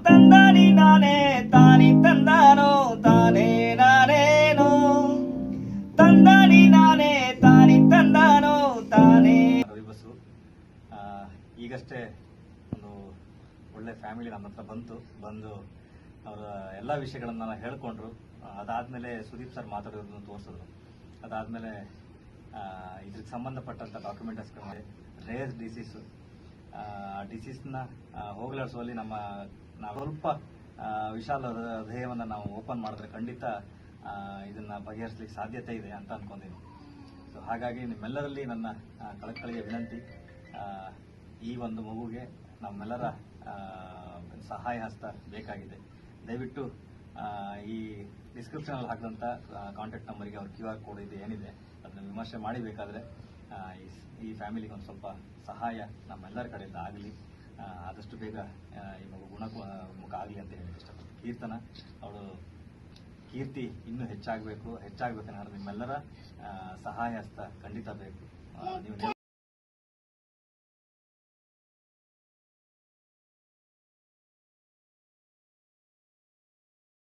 ತಂದಾನಿ ನಾನೇ ತಾನಿ ತಂದಾನೋ ತಾನೇ ನಾನೇನೋ ತಂದಾನಿ ನಾನೇ ತಾನಿ ತಂದಾನೋ ತಾನೇ. ರವಿ ಬಸ್ಸು ಈಗಷ್ಟೇ ಒಂದು ಒಳ್ಳೆ ಫ್ಯಾಮಿಲಿ ನಮ್ಮ ಹತ್ರ ಬಂದು ಅವರ ಎಲ್ಲ ವಿಷಯಗಳನ್ನ ಹೇಳ್ಕೊಂಡ್ರು. ಅದಾದ್ಮೇಲೆ ಸುದೀಪ್ ಸರ್ ಮಾತಾಡೋದನ್ನು ತೋರಿಸಿದ್ರು. ಅದಾದ್ಮೇಲೆ ಇದಕ್ಕೆ ಸಂಬಂಧಪಟ್ಟಂತ ಡಾಕ್ಯುಮೆಂಟ್ಸ್ ರೇರ್ ಡಿಸೀಸ್ನ ಹೋಗಲಾಡಿಸುವಲ್ಲಿ ನಾವು ಸ್ವಲ್ಪ ವಿಶಾಲ ಹೃದಯವನ್ನು ನಾವು ಓಪನ್ ಮಾಡಿದ್ರೆ ಖಂಡಿತ ಇದನ್ನ ಬಗೆಹರಿಸಲಿಕ್ಕೆ ಸಾಧ್ಯತೆ ಇದೆ ಅಂತ ಅನ್ಕೊಂಡಿದ್ದೀನಿ. ಸೊ ಹಾಗಾಗಿ ನಿಮ್ಮೆಲ್ಲರಲ್ಲಿ ನನ್ನ ಕಳಕಳಿಯ ವಿನಂತಿ, ಈ ಒಂದು ಮಗುಗೆ ನಮ್ಮೆಲ್ಲರ ಸಹಾಯ ಹಸ್ತ ಬೇಕಾಗಿದೆ. ದಯವಿಟ್ಟು ಈ ಡಿಸ್ಕ್ರಿಪ್ಷನಲ್ಲಿ ಹಾಕಿದಂಥ ಕಾಂಟ್ಯಾಕ್ಟ್ ನಂಬರ್ಗೆ ಅವ್ರ QR ಕೋಡ್ ಇದೆ ಏನಿದೆ ಅದನ್ನ ವಿಮರ್ಶೆ ಮಾಡಿ ಬೇಕಾದರೆ ಈ ಫ್ಯಾಮಿಲಿಗೆ ಒಂದು ಸ್ವಲ್ಪ ಸಹಾಯ ನಮ್ಮೆಲ್ಲರ ಕಡೆಯಿಂದ ಆಗಲಿ, ಆದಷ್ಟು ಬೇಗ ಈ ಮಗು ಗುಣಮುಖ ಆಗಲಿ ಅಂತ ಹೇಳಿ ಇಷ್ಟಪಡ್ತೀನಿ. ಅವಳು ಕೀರ್ತಿ ಇನ್ನೂ ಹೆಚ್ಚಾಗಬೇಕಂದ್ರೆ ನಿಮ್ಮೆಲ್ಲರ ಸಹಾಯ ಹಸ್ತ ಖಂಡಿತ ಬೇಕು. ನೀವು